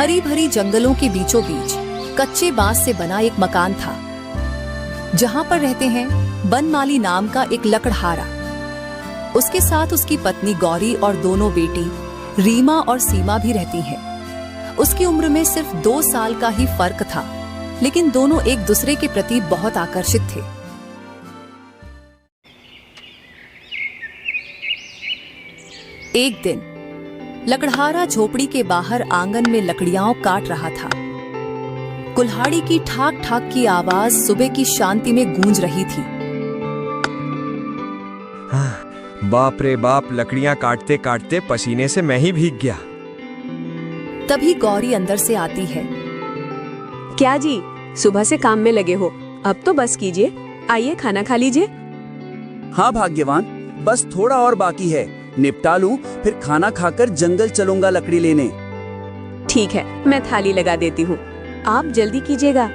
हरी भरी जंगलों के बीचों बीच कच्चे बांस से बना एक मकान था, जहां पर रहते हैं बनमाली नाम का एक लकड़हारा। उसके साथ उसकी पत्नी गौरी और दोनों बेटी रीमा और सीमा भी रहती हैं। उसकी उम्र में सिर्फ 2 साल का ही फर्क था, लेकिन दोनों एक दूसरे के प्रति बहुत आकर्षित थे। एक दिन लकड़हारा झोपड़ी के बाहर आंगन में लकड़ियां काट रहा था। कुल्हाड़ी की ठाक ठाक की आवाज सुबह की शांति में गूंज रही थी। बाप रे बाप, लकड़ियां काटते काटते पसीने से मैं ही भीग गया। तभी गौरी अंदर से आती है। क्या जी, सुबह से काम में लगे हो? अब तो बस कीजिए, आइए खाना खा लीजिए। हाँ भाग्यवान, बस थोड़ा और बाकी है, निपटा लूं, फिर खाना खाकर जंगल चलूंगा लकड़ी लेने। ठीक है, मैं थाली लगा देती हूँ, आप जल्दी कीजिएगा।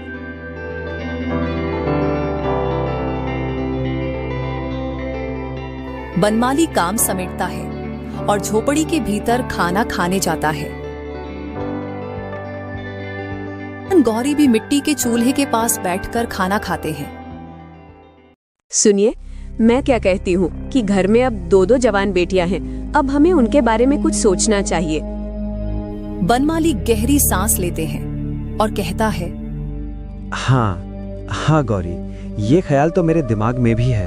बनमाली काम समेटता है और झोपड़ी के भीतर खाना खाने जाता है। गौरी भी मिट्टी के चूल्हे के पास बैठकर खाना खाते हैं। सुनिए, मैं क्या कहती हूँ कि घर में अब 2-2 जवान बेटियां हैं, अब हमें उनके बारे में कुछ सोचना चाहिए। बनमाली गहरी सांस लेते हैं और कहता है, हाँ गौरी, ये ख्याल तो मेरे दिमाग में भी है,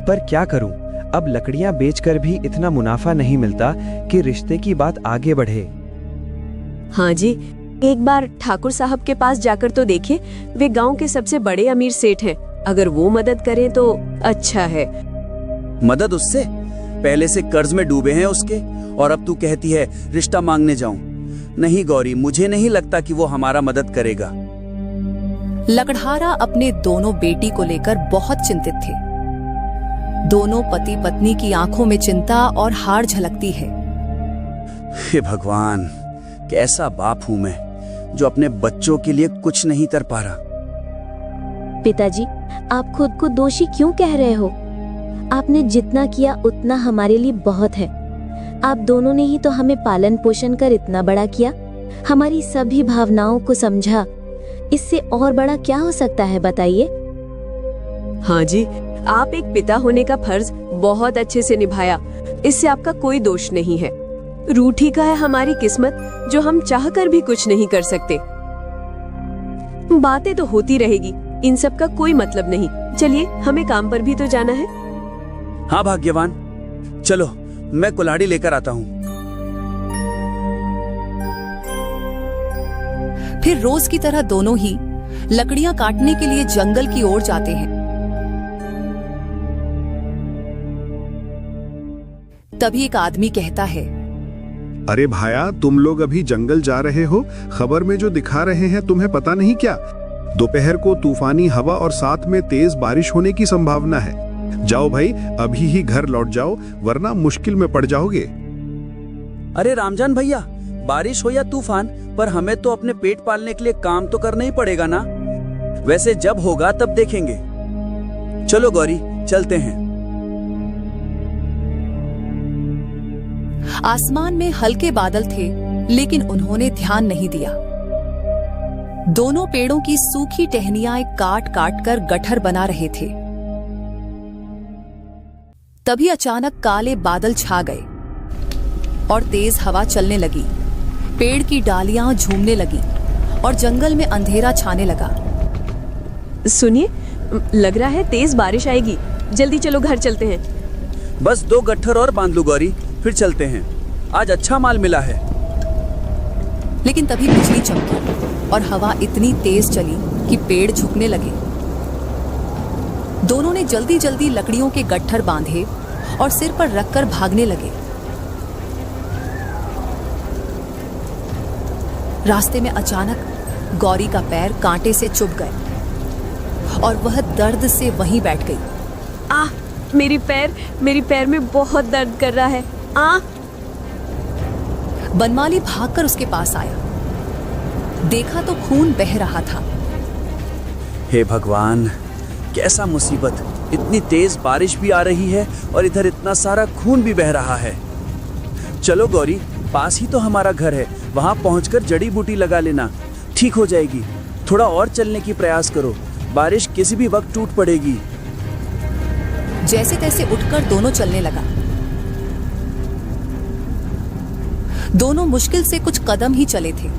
पर क्या करूं, अब लकड़ियां बेचकर भी इतना मुनाफा नहीं मिलता कि रिश्ते की बात आगे बढ़े। हाँ जी, एक बार ठाकुर साहब के पास जाकर तो देखिए, वे गांव के सबसे बड़े अमीर सेठ हैं, अगर वो मदद करें तो अच्छा है। मदद उससे? पहले से कर्ज में डूबे हैं उसके, और अब तू कहती है रिश्ता मांगने जाऊं? नहीं गौरी, मुझे नहीं लगता कि वो हमारा मदद करेगा। लकड़हारा अपने दोनों बेटी को लेकर बहुत चिंतित थे। दोनों पति पत्नी की आंखों में चिंता और हार झलकती है। हे भगवान, कैसा बाप हूं मैं, जो अपने बच्चों के लिए कुछ नहीं कर पा रहा। पिताजी, आप खुद को दोषी क्यों कह रहे हो? आपने जितना किया उतना हमारे लिए बहुत है। आप दोनों ने ही तो हमें पालन पोषण कर इतना बड़ा किया, हमारी सभी भावनाओं को समझा। इससे और बड़ा क्या हो सकता है, बताइए? हाँ जी, आप एक पिता होने का फर्ज बहुत अच्छे से निभाया, इससे आपका कोई दोष नहीं है। रूठी का है हमारी किस्मत, जो हम चाहकर भी कुछ नहीं कर सकते। बातें तो होती रहेगी, इन सब का कोई मतलब नहीं। चलिए, हमें काम पर भी तो जाना है। हाँ भाग्यवान, चलो मैं कुल्हाड़ी लेकर आता हूँ। फिर रोज की तरह दोनों ही लकड़ियां काटने के लिए जंगल की ओर जाते हैं। तभी एक आदमी कहता है, अरे भाया, तुम लोग अभी जंगल जा रहे हो? खबर में जो दिखा रहे हैं तुम्हें पता नहीं क्या? दोपहर को तूफानी हवा और साथ में तेज बारिश होने की संभावना है। जाओ भाई, अभी ही घर लौट जाओ, वरना मुश्किल में पड़ जाओगे। अरे रामजान भैया, बारिश हो या तूफान, पर हमें तो अपने पेट पालने के लिए काम तो करना ही पड़ेगा ना। वैसे जब होगा तब देखेंगे। चलो गौरी, चलते हैं। आसमान में हल्के बादल थे, लेकिन उन्होंने ध्यान नहीं दिया। दोनों पेड़ों की सूखी टहनियां काट काट कर गट्ठर बना रहे थे। तभी अचानक काले बादल छा गए और तेज हवा चलने लगी। पेड़ की डालियां झूमने लगी और जंगल में अंधेरा छाने लगा। सुनिए, लग रहा है तेज बारिश आएगी। जल्दी चलो, घर चलते हैं। बस 2 गट्ठर और बांध लूं गौरी, फिर चलते हैं। आज अच्छा माल मिला है। लेकिन तभी बिजली चमकी और हवा इतनी तेज चली कि पेड़ झुकने लगे। दोनों ने जल्दी जल्दी लकड़ियों के गट्ठर बांधे और सिर पर रखकर भागने लगे। रास्ते में अचानक गौरी का पैर कांटे से चुभ गए और वह दर्द से वहीं बैठ गई। आह, मेरी पैर में बहुत दर्द कर रहा है। बनमाली भागकर उसके पास आया। देखा तो खून बह रहा था। हे भगवान, कैसा मुसीबत, इतनी तेज बारिश भी आ रही है और इधर इतना सारा खून भी बह रहा है। चलो गौरी, पास ही तो हमारा घर है, वहाँ पहुँचकर जड़ी बूटी लगा लेना, ठीक हो जाएगी। थोड़ा और चलने की प्रयास करो, बारिश किसी भी वक्त टूट पड़ेगी। जैसे तैसे उठकर दोनों चलने लगा। दोनों मुश्किल से कुछ कदम ही चले थे,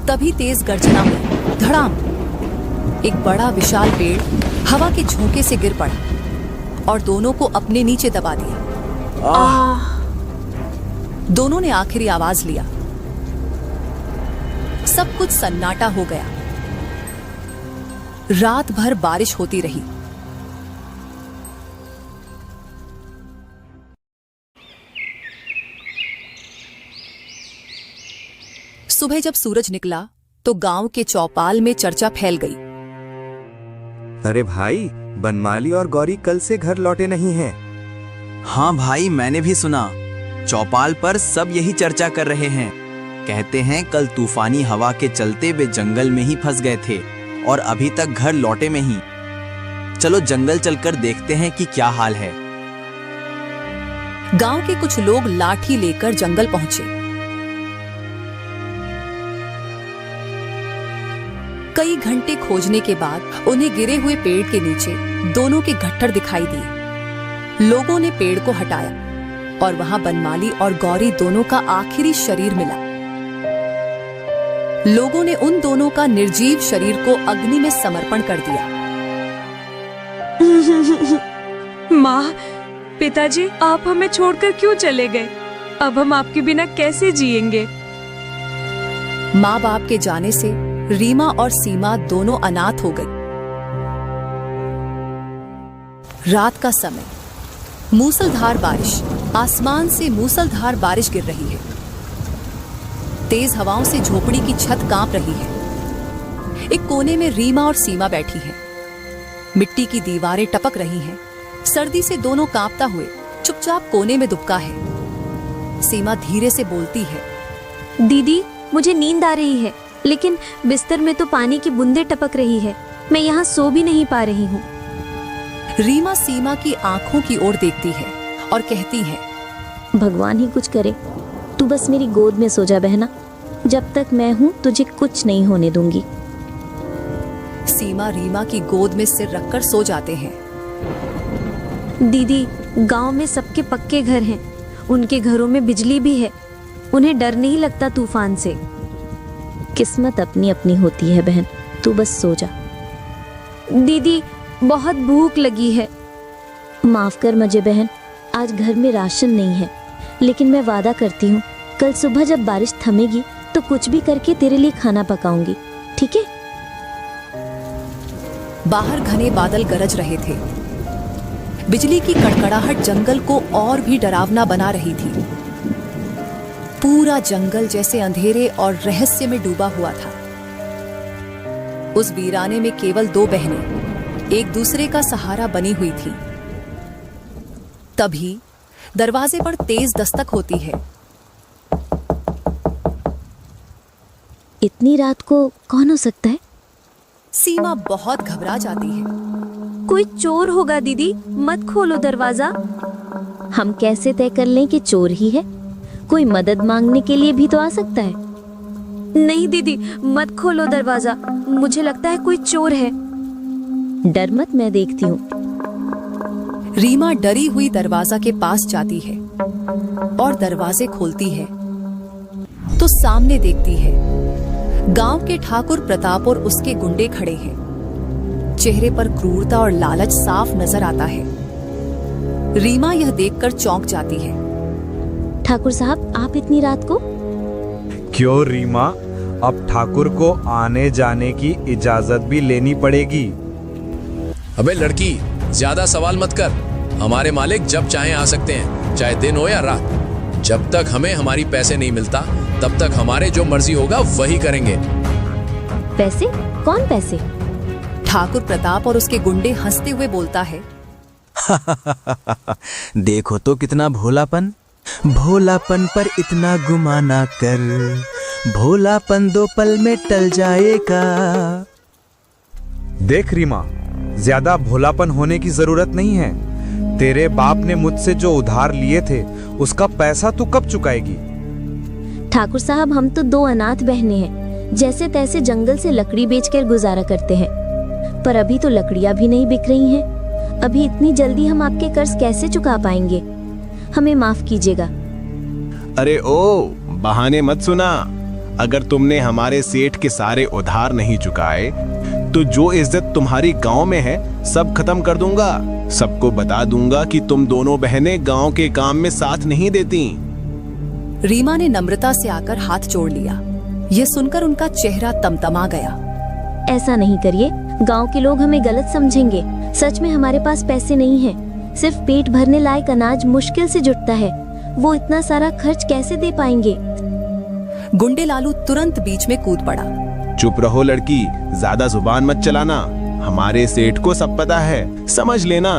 तभी तेज गर्जना हुई। धड़ाम! एक बड़ा विशाल पेड़ हवा के झोंके से गिर पड़ा और दोनों को अपने नीचे दबा दिया। दोनों ने आखिरी आवाज लिया। सब कुछ सन्नाटा हो गया। रात भर बारिश होती रही। सुबह जब सूरज निकला तो गांव के चौपाल में चर्चा फैल गई। अरे भाई, बनमाली और गौरी कल से घर लौटे नहीं हैं। हाँ भाई, मैंने भी सुना। चौपाल पर सब यही चर्चा कर रहे हैं। कहते हैं कल तूफानी हवा के चलते वे जंगल में ही फंस गए थे और अभी तक घर लौटे में ही। चलो जंगल चलकर देखते हैं कि क्या हाल है। गांव के कुछ लोग लाठी लेकर जंगल पहुंचे। कई घंटे खोजने के बाद उन्हें गिरे हुए पेड़ के नीचे दोनों के गट्ठर दिखाई दिए। लोगों ने पेड़ को हटाया और वहां बनमाली और गौरी दोनों का आखिरी शरीर मिला। लोगों ने उन दोनों का निर्जीव शरीर को अग्नि में समर्पण कर दिया। माँ, पिताजी, आप हमें छोड़कर क्यों चले गए? अब हम आपके बिना कैसे जिएंगे? माँ बाप के जाने से रीमा और सीमा दोनों अनाथ हो गई। रात का समय, मूसलधार बारिश, आसमान से मूसलधार बारिश गिर रही है। तेज हवाओं से झोपड़ी की छत कांप रही है। एक कोने में रीमा और सीमा बैठी हैं। मिट्टी की दीवारें टपक रही हैं। सर्दी से दोनों कांपता हुए चुपचाप कोने में दुबका है। सीमा धीरे से बोलती है, दीदी, मुझे नींद आ रही है, लेकिन बिस्तर में तो पानी की बूंदें टपक रही है। मैं यहाँ सो भी नहीं पा रही हूँ। रीमा सीमा की आंखों की ओर देखती है और कहती है, भगवान ही कुछ करे, तू बस मेरी गोद में सो जा बहना। जब तक मैं हूँ तुझे कुछ नहीं होने दूंगी। सीमा रीमा की गोद में सिर रखकर सो जाते हैं। दीदी, गांव में सबके पक्के घर हैं। उनके घरों में बिजली भी है। उन्हें डर नहीं लगता तूफान से। किस्मत अपनी अपनी होती है बहन, तू बस सो जा। दीदी, बहुत भूख लगी है। माफ कर मुझे बहन, आज घर में राशन नहीं है, लेकिन मैं वादा करती हूँ कल सुबह जब बारिश थमेगी तो कुछ भी करके तेरे लिए खाना पकाऊंगी, ठीक है? बाहर घने बादल गरज रहे थे। बिजली की कड़कड़ाहट जंगल को और भी डरावना बना रही थी। पूरा जंगल जैसे अंधेरे और रहस्य में डूबा हुआ था। उस वीराने में केवल दो बहनें एक दूसरे का सहारा बनी हुई थी। तभी दरवाजे पर तेज दस्तक होती है। इतनी रात को कौन हो सकता है? सीमा बहुत घबरा जाती है। कोई चोर होगा दीदी, मत खोलो दरवाजा। हम कैसे तय कर लें कि चोर ही है? कोई मदद मांगने के लिए भी तो आ सकता है। नहीं दीदी, मत खोलो दरवाजा, मुझे लगता है कोई चोर है। डर मत, मैं देखती हूँ। रीमा डरी हुई दरवाजा के पास जाती है और दरवाजे खोलती है तो सामने देखती है गांव के ठाकुर प्रताप और उसके गुंडे खड़े हैं। चेहरे पर क्रूरता और लालच साफ नजर आता है। रीमा यह देखकर चौंक जाती है। ठाकुर साहब, आप इतनी रात को? क्यों रीमा, अब ठाकुर को आने जाने की इजाजत भी लेनी पड़ेगी। अबे लड़की, ज्यादा सवाल मत कर। हमारे मालिक जब चाहे आ सकते हैं, चाहे दिन हो या रात। जब तक हमें हमारी पैसे नहीं मिलता तब तक हमारे जो मर्जी होगा वही करेंगे। पैसे? कौन पैसे? ठाकुर प्रताप और उसके गुंडे हंसते हुए बोलता है। देखो तो कितना भोलापन। भोलापन पर इतना गुमा ना कर, भोलापन 2 पल में टल जाएगा। देख रीमा, ज्यादा भोलापन होने की जरूरत नहीं है। तेरे बाप ने मुझसे जो उधार लिए थे उसका पैसा तू कब चुकाएगी? ठाकुर साहब, हम तो 2 अनाथ बहनें हैं, जैसे तैसे जंगल से लकड़ी बेचकर गुजारा करते हैं, पर अभी तो लकड़ियाँ भी नहीं बिक रही हैं। अभी इतनी जल्दी हम आपके कर्ज कैसे चुका पाएंगे? हमें माफ कीजिएगा। अरे ओ, बहाने मत सुना। अगर तुमने हमारे सेठ के सारे उधार नहीं चुकाए तो जो इज्जत तुम्हारी गांव में है सब खत्म कर दूंगा। सबको बता दूंगा कि तुम दोनों बहनें गांव के काम में साथ नहीं देती। रीमा ने नम्रता से आकर हाथ जोड़ लिया। यह सुनकर उनका चेहरा तमतमा गया। ऐसा नहीं करिए, गांव के लोग हमें गलत समझेंगे। सच में हमारे पास पैसे नहीं हैं। सिर्फ पेट भरने लायक अनाज मुश्किल से जुटता है। वो इतना सारा खर्च कैसे दे पाएंगे? गुंडे लालू तुरंत बीच में कूद पड़ा। चुप रहो लड़की, ज्यादा जुबान मत चलाना। हमारे सेठ को सब पता है, समझ लेना।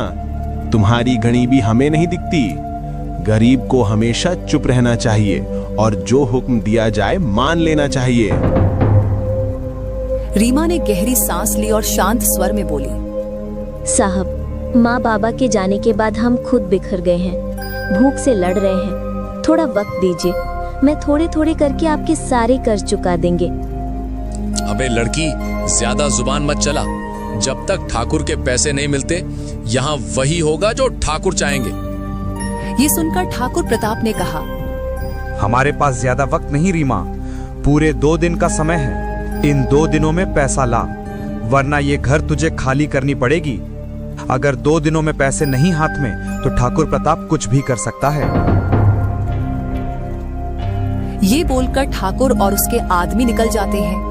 तुम्हारी गरीबी हमें नहीं दिखती। गरीब को हमेशा चुप रहना चाहिए और जो हुक्म दिया जाए मान लेना चाहिए। रीमा ने गहरी सांस ली और शांत स्वर में बोली, साहब, माँ बाबा के जाने के बाद हम खुद बिखर गए हैं, भूख से लड़ रहे हैं। थोड़ा वक्त दीजिए, मैं थोड़े थोड़े करके आपके सारे कर्ज चुका देंगे। अबे लड़की, ज्यादा जुबान मत चला। जब तक ठाकुर के पैसे नहीं मिलते, यहाँ वही होगा जो ठाकुर चाहेंगे। ये सुनकर ठाकुर प्रताप ने कहा, हमारे पास ज्यादा वक्त नहीं रीमा, पूरे 2 दिन का समय है। इन 2 दिनों में पैसा ला, वरना ये घर तुझे खाली करनी पड़ेगी। अगर 2 दिनों में पैसे नहीं हाथ में तो ठाकुर प्रताप कुछ भी कर सकता है। ये बोलकर ठाकुर और उसके आदमी निकल जाते हैं।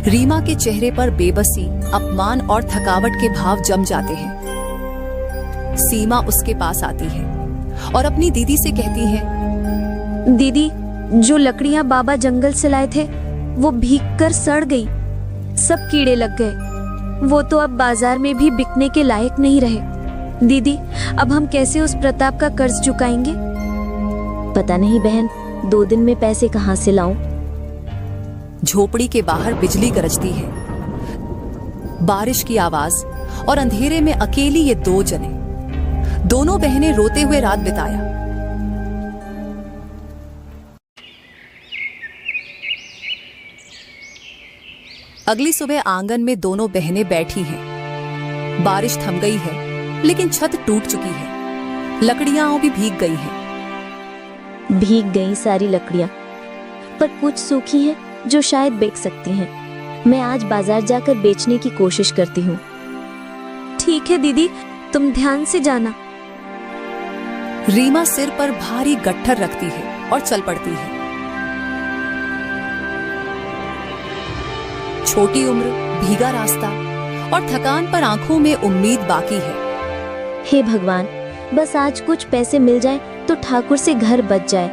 रीमा के चेहरे पर बेबसी, अपमान और थकावट के भाव जम जाते हैं। सीमा उसके पास आती है और अपनी दीदी से कहती है, दीदी, जो लकड़ियां बाबा जंगल से लाए थे वो भीग कर सड़ गई। सब कीड़े लग गए। वो तो अब बाजार में भी बिकने के लायक नहीं रहे। दीदी, अब हम कैसे उस प्रताप का कर्ज चुकाएंगे? पता नहीं बहन, 2 दिन में पैसे कहाँ से लाऊं? झोपड़ी के बाहर बिजली गरजती है। बारिश की आवाज और अंधेरे में अकेली ये 2 जने, दोनों बहनें रोते हुए रात बिताया। अगली सुबह आंगन में दोनों बहनें बैठी हैं। बारिश थम गई है, लेकिन छत टूट चुकी है। लकड़ियां भी भीग गई हैं। भीग गई सारी लकड़ियां, पर कुछ सूखी हैं जो शायद बिक सकती हैं। मैं आज बाजार जाकर बेचने की कोशिश करती हूँ। ठीक है दीदी, तुम ध्यान से जाना। रीमा सिर पर भारी गट्ठर रखती है और चल पड़ती है। छोटी उम्र, भीगा रास्ता और थकान पर आंखों में उम्मीद बाकी है। हे भगवान, बस आज कुछ पैसे मिल जाएं तो ठाकुर से घर बच जाए।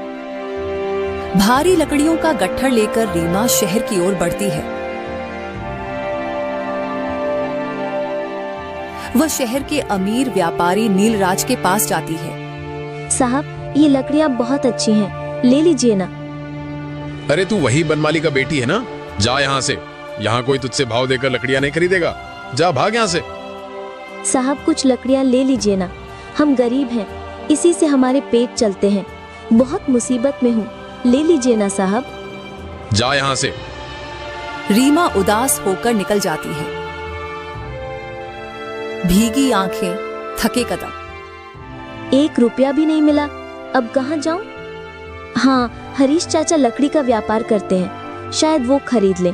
भारी लकड़ियों का गट्ठर लेकर रीमा शहर की ओर बढ़ती है। वह शहर के अमीर व्यापारी नीलराज के पास जाती है। साहब, ये लकड़ियां बहुत अच्छी हैं, ले लीजिए ना। अरे तू वही बनमाली का बेटी है ना? जा यहाँ से। यहाँ कोई तुझसे भाव देकर लकड़ियां नहीं खरीदेगा। जा भाग यहाँ से। साहब, कुछ लकड़ियां ले लीजिए ना। हम गरीब हैं, इसी से हमारे पेट चलते हैं। बहुत मुसीबत में हूँ, ले लीजिए ना साहब। जा यहाँ से। रीमा उदास होकर निकल जाती है। भीगी आंखें, थके कदम। 1 रुपया भी नहीं मिला। अब कहाँ जाऊं? हाँ, हरीश चाचा लकड़ी का व्यापार करते हैं, शायद वो खरीद लें।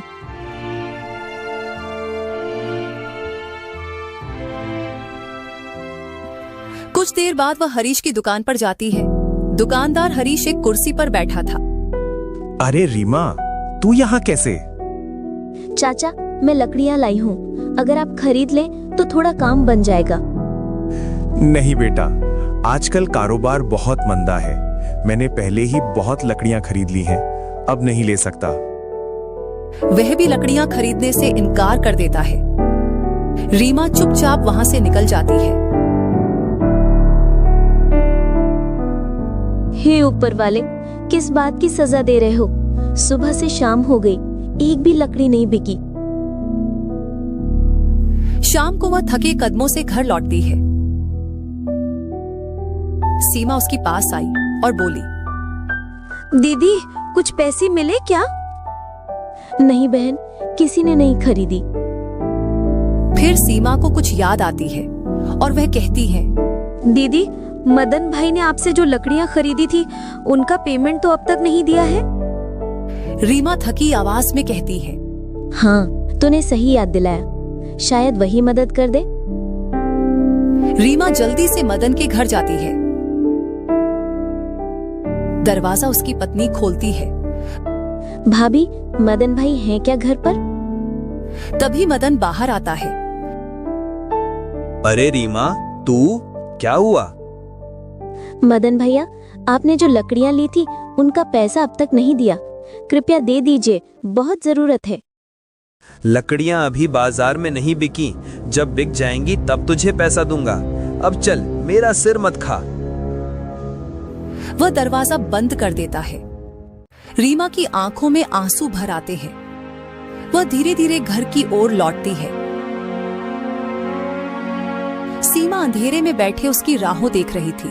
कुछ देर बाद वह हरीश की दुकान पर जाती है। दुकानदार हरीश एक कुर्सी पर बैठा था। अरे रीमा, तू यहाँ कैसे? चाचा, मैं लकड़ियाँ लाई हूँ, अगर आप खरीद लें तो थोड़ा काम बन जाएगा। नहीं बेटा, आजकल कारोबार बहुत मंदा है। मैंने पहले ही बहुत लकड़ियाँ खरीद ली हैं, अब नहीं ले सकता। वह भी लकड़ियाँ खरीदने से इनकार कर देता है। रीमा चुपचाप वहां से निकल जाती है। हे ऊपर वाले, किस बात की सजा दे रहे हो? सुबह से शाम हो गई, एक भी लकड़ी नहीं बिकी। शाम को वह थके कदमों से घर लौटती है। सीमा उसके पास आई और बोली, दीदी कुछ पैसे मिले क्या? नहीं बहन, किसी ने नहीं खरीदी। फिर सीमा को कुछ याद आती है और वह कहती है, दीदी मदन भाई ने आपसे जो लकड़ियां खरीदी थी उनका पेमेंट तो अब तक नहीं दिया है। रीमा थकी आवाज में कहती है, हाँ, तूने सही याद दिलाया, शायद वही मदद कर दे। रीमा जल्दी से मदन के घर जाती है। दरवाजा उसकी पत्नी खोलती है। भाभी, मदन भाई हैं क्या घर पर? तभी मदन बाहर आता है। अरे रीमा, तू क्या हुआ? मदन भैया, आपने जो लकड़ियां ली थी उनका पैसा अब तक नहीं दिया, कृपया दे दीजिए, बहुत जरूरत है। लकड़ियां अभी बाजार में नहीं बिकी, जब बिक जाएंगी तब तुझे पैसा दूंगा। अब चल, मेरा सिर मत खा। वह दरवाजा बंद कर देता है। रीमा की आंखों में आंसू भर आते हैं। वह धीरे धीरे घर की ओर लौटती है। सीमा अंधेरे में बैठे उसकी राहों देख रही थी।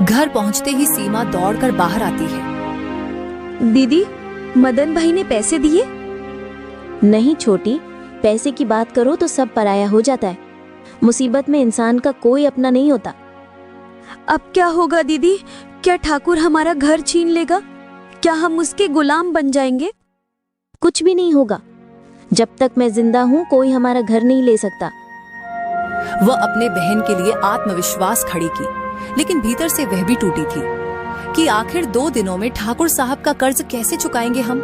घर पहुंचते ही सीमा दौड़कर बाहर आती है। दीदी, मदन भाई ने पैसे दिए? नहीं छोटी, पैसे की बात करो तो सब पराया हो जाता है। मुसीबत में इंसान का कोई अपना नहीं होता। अब क्या होगा दीदी? क्या ठाकुर हमारा घर छीन लेगा? क्या हम उसके गुलाम बन जाएंगे? कुछ भी नहीं होगा। जब तक मैं जिंदा हूँ कोई हमारा घर नहीं ले सकता। वह अपने बहन के लिए आत्मविश्वास खड़ी की, लेकिन भीतर से वह भी टूटी थी कि आखिर 2 दिनों में ठाकुर साहब का कर्ज कैसे चुकाएंगे हम।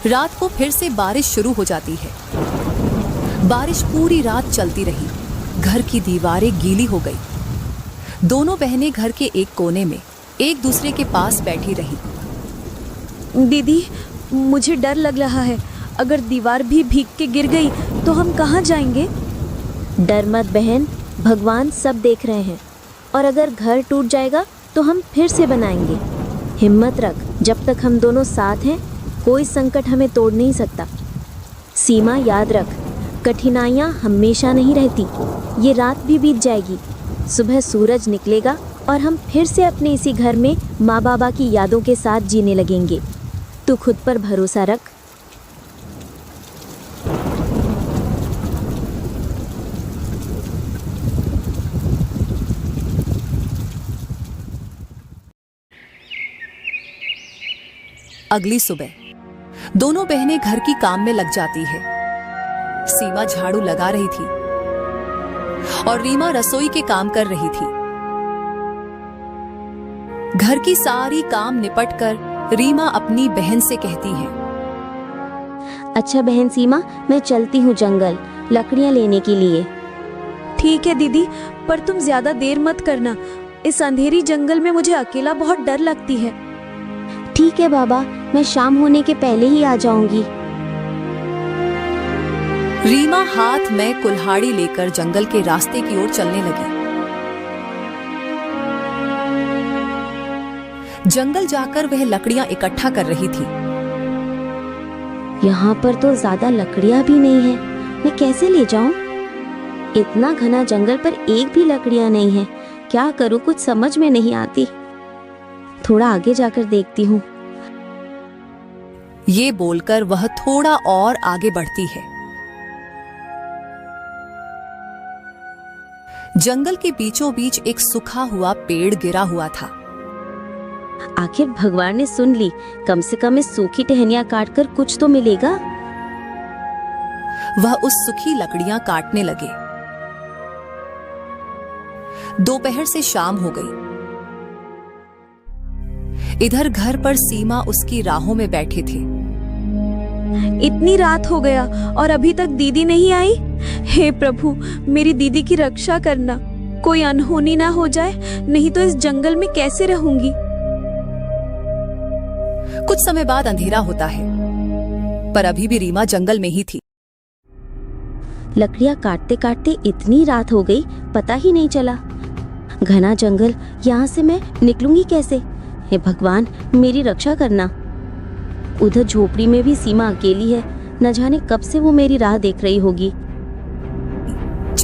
रात को फिर से बारिश शुरू हो जाती है। बारिश पूरी रात चलती रही। घर की दीवारें गीली हो गई। दोनों बहनें घर के एक कोने में एक दूसरे के पास बैठी रही। दीदी, मुझे डर लग रहा है। अगर दीवार भी भीग के गिर गई तो हम कहाँ जाएंगे? डर मत बहन, भगवान सब देख रहे हैं, और अगर घर टूट जाएगा तो हम फिर से बनाएंगे। हिम्मत रख, जब तक हम दोनों साथ हैं कोई संकट हमें तोड़ नहीं सकता। सीमा, याद रख, कठिनाइयाँ हमेशा नहीं रहती। ये रात भी बीत जाएगी, सुबह सूरज निकलेगा और हम फिर से अपने इसी घर में माँ बाबा की यादों के साथ जीने लगेंगे। तू खुद पर भरोसा रख। अगली सुबह दोनों बहनें घर की काम में लग जाती है। सीमा झाड़ू लगा रही थी और रीमा रसोई के काम कर रही थी। घर की सारी काम निपटकर रीमा अपनी बहन से कहती है, अच्छा बहन सीमा, मैं चलती हूँ जंगल लकड़ियाँ लेने के लिए। ठीक है दीदी, पर तुम ज्यादा देर मत करना। इस अंधेरी जंगल में मुझे अकेला बहुत डर लगती है। ठीक है बाबा, मैं शाम होने के पहले ही आ जाऊंगी। रीमा हाथ में कुल्हाड़ी लेकर जंगल के रास्ते की ओर चलने लगी। जंगल जाकर वह लकड़ियां इकट्ठा कर रही थी। यहाँ पर तो ज्यादा लकड़ियाँ भी नहीं है, मैं कैसे ले जाऊं? इतना घना जंगल पर एक भी लकड़ियाँ नहीं है। क्या करूं, कुछ समझ में नहीं आती। थोड़ा आगे जाकर देखती हूँ। ये बोलकर वह थोड़ा और आगे बढ़ती है। जंगल के बीचों बीच एक सूखा हुआ पेड़ गिरा हुआ था। आखिर भगवान ने सुन ली, कम से कम इस सूखी टहनियां काटकर कुछ तो मिलेगा। वह उस सूखी लकड़ियां काटने लगे। दोपहर से शाम हो गई। इधर घर पर सीमा उसकी राहों में बैठे थे। इतनी रात हो गया और अभी तक दीदी नहीं आई। हे प्रभु, मेरी दीदी की रक्षा करना, कोई अनहोनी ना हो जाए, नहीं तो इस जंगल में कैसे रहूंगी। कुछ समय बाद अंधेरा होता है, पर अभी भी रीमा जंगल में ही थी। लकड़ियां काटते काटते इतनी रात हो गई, पता ही नहीं चला। घना जंगल, यहाँ से मैं निकलूंगी कैसे? हे भगवान, मेरी रक्षा करना। उधर झोपड़ी में भी सीमा अकेली है, न जाने कब से वो मेरी राह देख रही होगी।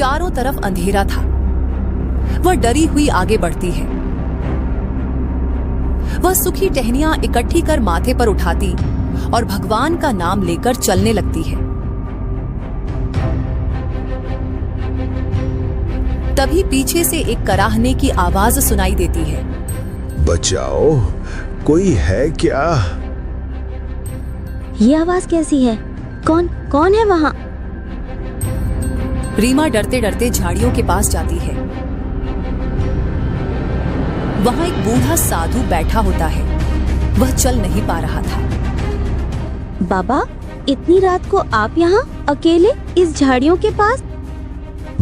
चारों तरफ अंधेरा था। वह डरी हुई आगे बढ़ती है। वह सूखी टहनियां इकट्ठी कर माथे पर उठाती और भगवान का नाम लेकर चलने लगती है। तभी पीछे से एक कराहने की आवाज सुनाई देती है। बचाओ, कोई है क्या? ये आवाज कैसी है? कौन है वहाँ? रीमा डरते डरते झाड़ियों के पास जाती है। वहां एक बूढ़ा साधु बैठा होता है। वह चल नहीं पा रहा था। बाबा, इतनी रात को आप यहाँ अकेले इस झाड़ियों के पास?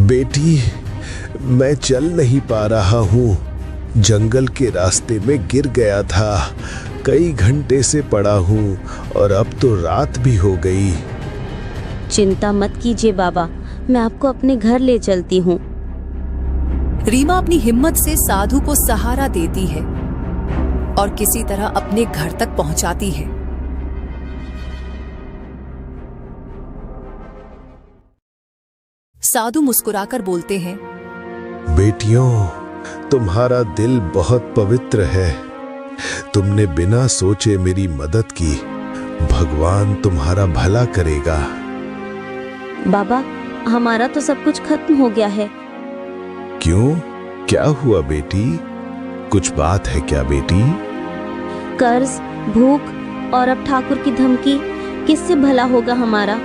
बेटी, मैं चल नहीं पा रहा हूँ। जंगल के रास्ते में गिर गया था। कई घंटे से पड़ा हूँ और अब तो रात भी हो गई। चिंता मत कीजिए बाबा, मैं आपको अपने घर ले चलती हूँ। रीमा अपनी हिम्मत से साधु को सहारा देती है और किसी तरह अपने घर तक पहुंचाती है। साधु मुस्कुराकर बोलते हैं, बेटियों, तुम्हारा दिल बहुत पवित्र है। तुमने बिना सोचे मेरी मदद की। भगवान तुम्हारा भला करेगा। बाबा, हमारा तो सब कुछ खत्म हो गया है। क्यों? क्या हुआ बेटी? कुछ बात है क्या बेटी? कर्ज, भूख और अब ठाकुर की धमकी, किससे भला होगा हमारा?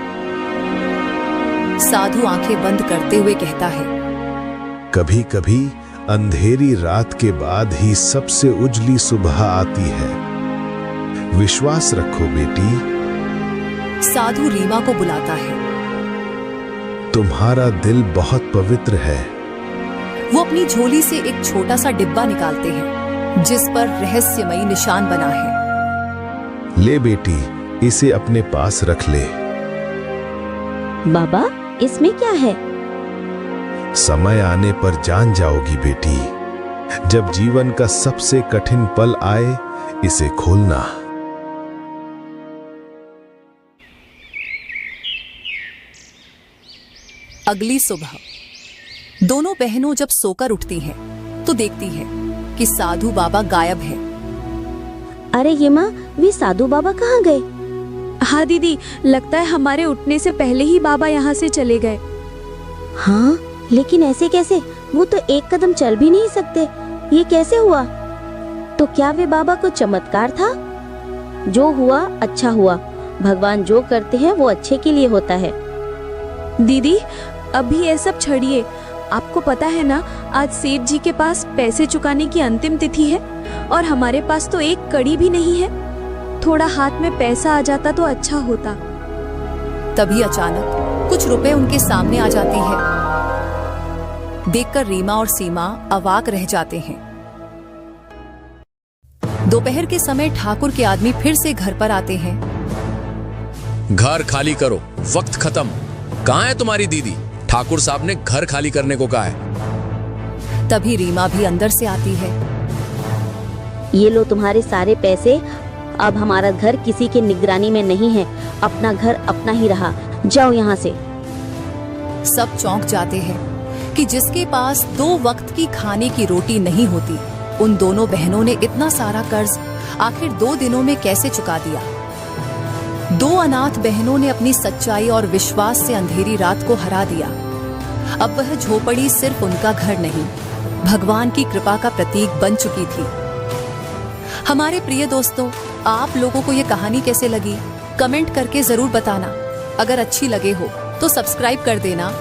साधु आंखें बंद करते हुए कहता है, कभी कभी अंधेरी रात के बाद ही सबसे उजली सुबह आती है। विश्वास रखो बेटी। साधु रीमा को बुलाता है। तुम्हारा दिल बहुत पवित्र है। वो अपनी झोली से एक छोटा सा डिब्बा निकालते हैं जिस पर रहस्यमयी निशान बना है। ले बेटी, इसे अपने पास रख ले। बाबा, इसमें क्या है? समय आने पर जान जाओगी बेटी। जब जीवन का सबसे कठिन पल आए, इसे खोलना। अगली सुबह दोनों बहनों जब सोकर उठती हैं, तो देखती है कि साधु बाबा गायब है। अरे ये माँ, वे साधु बाबा कहाँ गए? हाँ दीदी, लगता है हमारे उठने से पहले ही बाबा यहाँ से चले गए। हाँ, लेकिन ऐसे कैसे? वो तो एक कदम चल भी नहीं सकते। ये कैसे हुआ? तो क्या वे बाबा को चमत्कार था? जो हुआ अच्छा हुआ। भगवान जो करते हैं वो अच्छे के लिए होता है। दीदी, अभी ये सब छोड़िए। आपको पता है ना, आज सेठ जी के पास पैसे चुकाने की अंतिम तिथि है और हमारे पास तो एक कड़ी भी नहीं है। थोड़ा हाथ में पैसा आ जाता तो अच्छा होता। तभी अचानक कुछ रुपए उनके सामने आ जाती है। देखकर रीमा और सीमा अवाक रह जाते हैं। दोपहर के समय ठाकुर के आदमी फिर से घर पर आते हैं। घर खाली करो, वक्त खत्म। कहाँ है तुम्हारी दीदी? ठाकुर साहब ने घर खाली करने को कहा है। तभी रीमा भी अंदर से आती है। ये लो तुम्हारे सारे पैसे। अब हमारा घर किसी के निगरानी में नहीं है। अपना घर अपना ही रहा। जाओ यहाँ से। सब चौंक जाते हैं कि जिसके पास 2 वक्त की खाने की रोटी नहीं होती, उन दोनों बहनों ने इतना सारा कर्ज आखिर 2 दिनों में कैसे चुका दिया। 2 अनाथ बहनों ने अपनी सच्चाई और विश्वास से अंधेरी रात को हरा दिया। अब वह झोपड़ी सिर्फ उनका घर नहीं, भगवान की कृपा का प्रतीक बन चुकी थी। हमारे प्रिय दोस्तों, आप लोगों को ये कहानी कैसे लगी? कमेंट करके जरूर बताना। अगर अच्छी लगे हो तो सब्सक्राइब कर देना